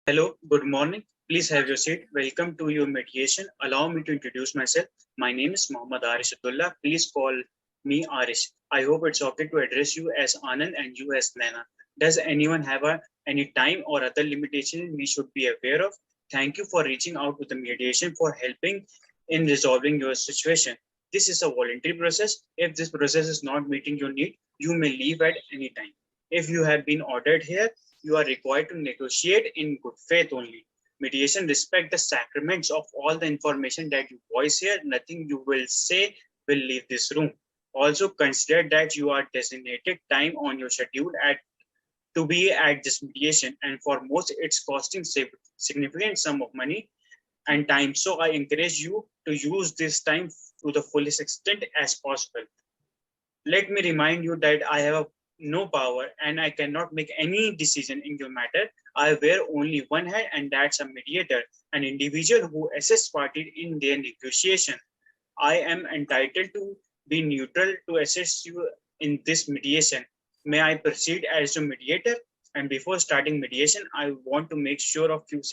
Hello, good morning. Please have your seat. Welcome to your mediation. Allow me to introduce myself. My name is Mohammad Arish Abdullah. Please call me Arish. I hope it's okay to address you as Anand and you as Naina. Does anyone have any time or other limitation we should be aware of? Thank you for reaching out to the mediation for helping in resolving your situation. This is a voluntary process. If this process is not meeting your need, you may leave at any time. If you have been ordered here, you are required to negotiate in good faith only. Mediation respect the sacraments of all the information that you voice here. Nothing you will say will leave this room. Also consider that you are designated time on your schedule to be at this mediation, and for most it's costing significant sum of money and time. So I encourage you to use this time to the fullest extent as possible. Let me remind you that I have no power and I cannot make any decision in your matter. I wear only one hat, and that's a mediator, an individual who assists parties in their negotiation. I am entitled to be neutral to assist you in this mediation. May I proceed as your mediator? And before starting mediation, I want to make sure of few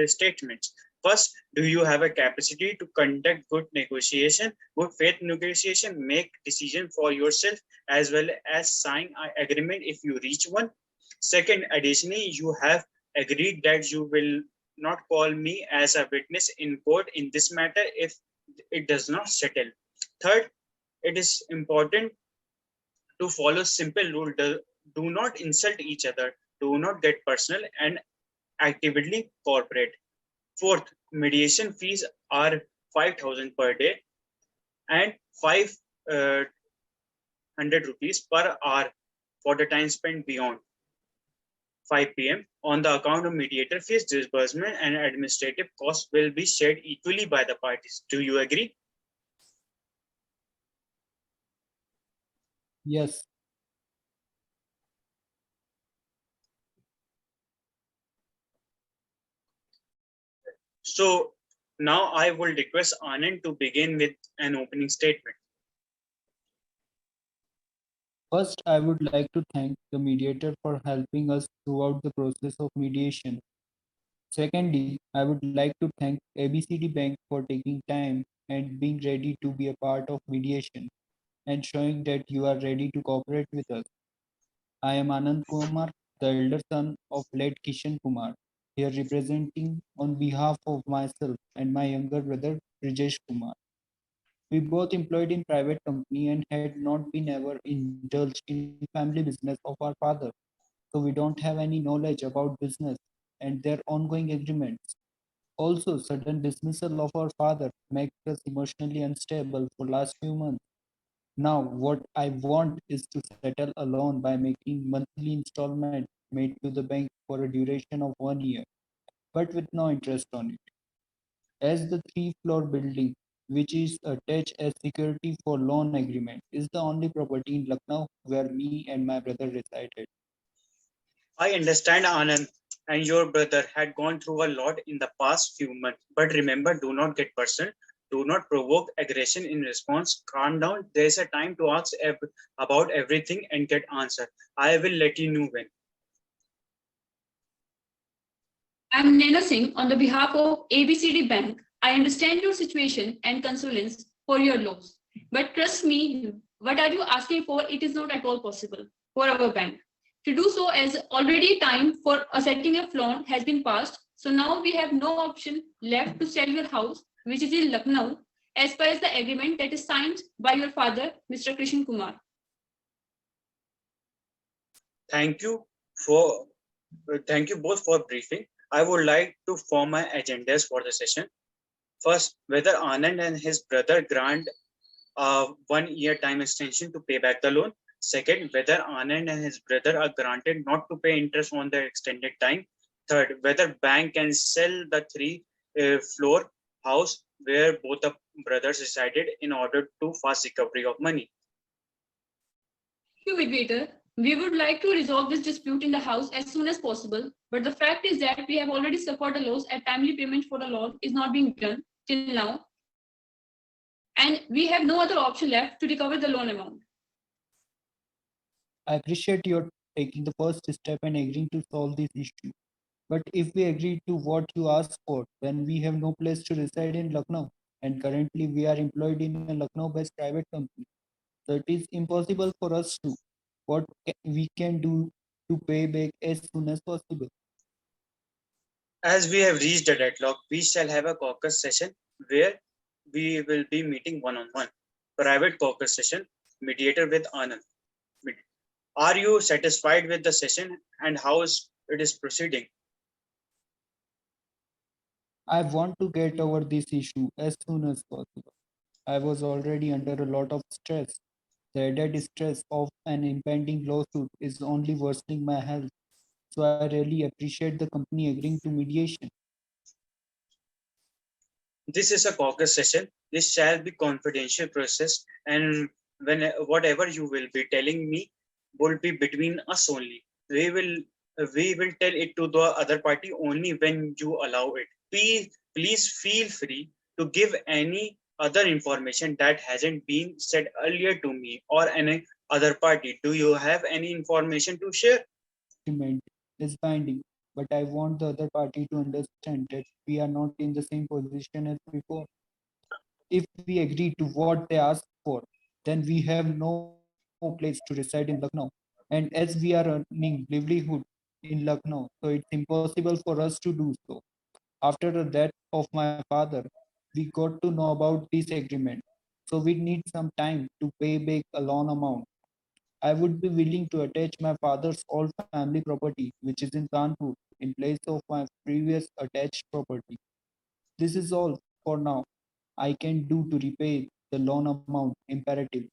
statements. First, do you have a capacity to conduct good negotiation, good faith negotiation, make decision for yourself as well as sign an agreement if you reach one? Second, additionally, you have agreed that you will not call me as a witness in court in this matter if it does not settle. Third, it is important to follow simple rule. Do not insult each other, do not get personal, and actively cooperate. Fourth, mediation fees are 5,000 per day and 500 rupees per hour for the time spent beyond 5 p.m. On the account of mediator fees, disbursement and administrative costs will be shared equally by the parties. Do you agree? Yes. So now I will request Anand to begin with an opening statement. First, I would like to thank the mediator for helping us throughout the process of mediation. Secondly, I would like to thank ABCD Bank for taking time and being ready to be a part of mediation and showing that you are ready to cooperate with us. I am Anand Kumar, the elder son of late Kishan Kumar, here representing on behalf of myself and my younger brother Brijesh Kumar. We both employed in private company and had not been ever indulged in family business of our father. So we don't have any knowledge about business and their ongoing agreements. Also, sudden dismissal of our father makes us emotionally unstable for last few months. Now, what I want is to settle a loan by making monthly installment made to the bank for a duration of 1 year, but with no interest on it. As the three-floor building, which is attached as security for loan agreement, is the only property in Lucknow where me and my brother resided. I understand, Anand, and your brother had gone through a lot in the past few months. But remember, do not get personal. Do not provoke aggression in response. Calm down. There's a time to ask about everything and get answer. I will let you know when. I'm Naina Singh on the behalf of ABCD Bank. I understand your situation and condolence for your loss. But trust me, what are you asking for? It is not at all possible for our bank. To do so, as already time for setting a loan has been passed, so now we have no option left to sell your house, which is in Lucknow, as per as the agreement that is signed by your father, Mr. Krishan Kumar. Thank you for thank you both for briefing. I would like to form my agendas for the session. First, whether Anand and his brother grant a 1 year time extension to pay back the loan. Second, whether Anand and his brother are granted not to pay interest on the extended time. Third, whether bank can sell the three-floor house where both the brothers resided in order to fast recovery of money. Thank you, mediator. We would like to resolve this dispute in the House as soon as possible, but the fact is that we have already suffered a loss and timely payment for the loan is not being done till now, and we have no other option left to recover the loan amount. I appreciate your taking the first step and agreeing to solve this issue. But if we agree to what you ask for, then we have no place to reside in Lucknow. And currently we are employed in a Lucknow-based private company. So it is impossible for us to we can do to pay back as soon as possible. As we have reached a deadlock, we shall have a caucus session where we will be meeting one-on-one. Private caucus session, mediator with Anand. Are you satisfied with the session and how it is proceeding? I want to get over this issue as soon as possible. I was already under a lot of stress. The added stress of an impending lawsuit is only worsening my health. So I really appreciate the company agreeing to mediation. This is a caucus session. This shall be confidential process, and when whatever you will be telling me will be between us only. We will tell it to the other party only when you allow it. Please feel free to give any other information that hasn't been said earlier to me or any other party. Do you have any information to share? Agreement is binding, but I want the other party to understand that we are not in the same position as before. If we agree to what they ask for, then we have no place to reside in Lucknow. And as we are earning livelihood in Lucknow, so it's impossible for us to do so. After the death of my father, we got to know about this agreement. So we need some time to pay back a loan amount. I would be willing to attach my father's old family property, which is in Kanpur, in place of my previous attached property. This is all for now I can do to repay the loan amount imperative.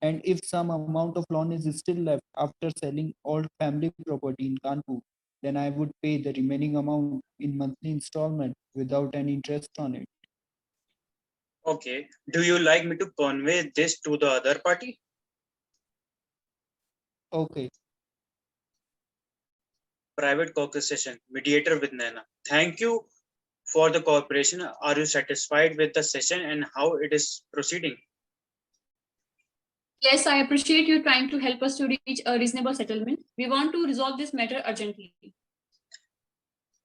And if some amount of loan is still left after selling old family property in Kanpur, then I would pay the remaining amount in monthly installment without any interest on it. Okay. Do you like me to convey this to the other party? Okay, Private caucus session, mediator with Naina. Thank you for the cooperation. Are you satisfied with the session and how it is proceeding? Yes, I appreciate you trying to help us to reach a reasonable settlement. We want to resolve this matter urgently.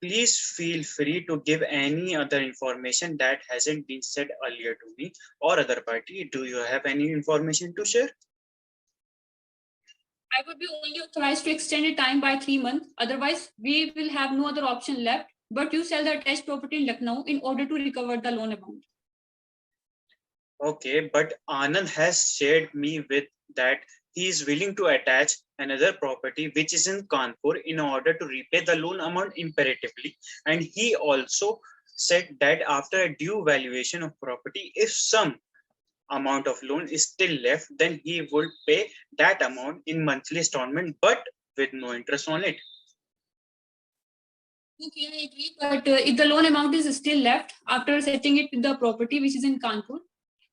Please feel free to give any other information that hasn't been said earlier to me or other party. Do you have any information to share? I would be only authorized to extend the time by 3 months. Otherwise, we will have no other option left but you sell the attached property in Lucknow in order to recover the loan amount. Okay, but Anand has shared me with that he is willing to attach another property which is in Kanpur in order to repay the loan amount imperatively. And he also said that after a due valuation of property, if some amount of loan is still left, then he would pay that amount in monthly installment, but with no interest on it. Okay, I agree. But if the loan amount is still left after setting it with the property which is in Kanpur,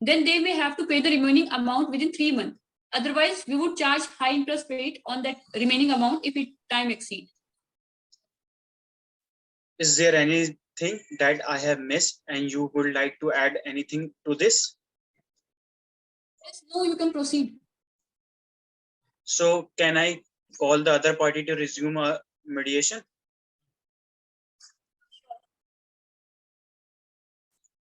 then they may have to pay the remaining amount within 3 months. Otherwise, we would charge high interest rate on that remaining amount if it time exceed. Is there anything that I have missed and you would like to add anything to this? Yes, no, you can proceed. So can I call the other party to resume a mediation?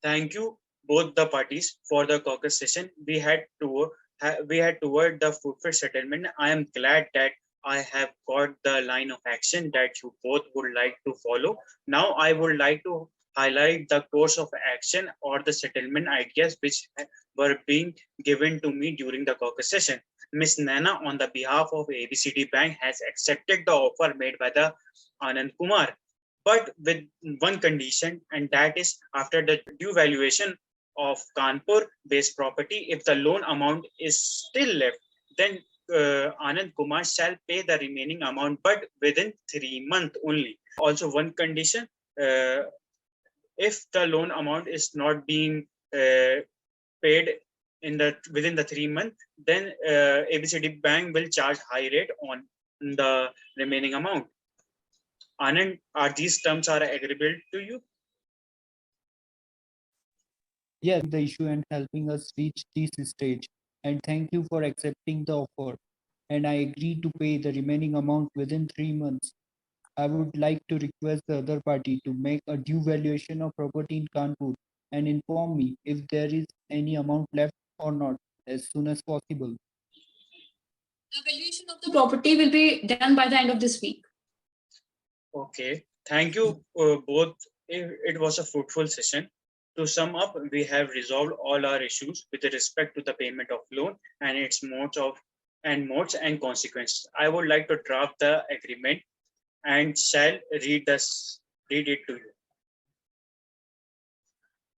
Thank you both the parties for the caucus session. We had toward the fruitful settlement. I am glad that I have got the line of action that you both would like to follow. Now I would like to highlight the course of action or the settlement ideas which were being given to me during the caucus session. Ms. Nana, on the behalf of ABCD Bank, has accepted the offer made by the Anand Kumar, but with one condition, and that is after the due valuation of Kanpur based property, if the loan amount is still left, then Anand Kumar shall pay the remaining amount, but within 3 months only. Also, one condition, if the loan amount is not being paid within the 3 months, then ABCD Bank will charge high rate on the remaining amount. Anand, are these terms are agreeable to you? yes, the issue and helping us reach this stage. And thank you for accepting the offer. And I agree to pay the remaining amount within 3 months. I would like to request the other party to make a due valuation of property in Kanpur and inform me if there is any amount left or not as soon as possible. The valuation of the property will be done by the end of this week. Okay, thank you both. It was a fruitful session. To sum up, we have resolved all our issues with respect to the payment of loan and its modes and consequences. I would like to draft the agreement and shall read it to you.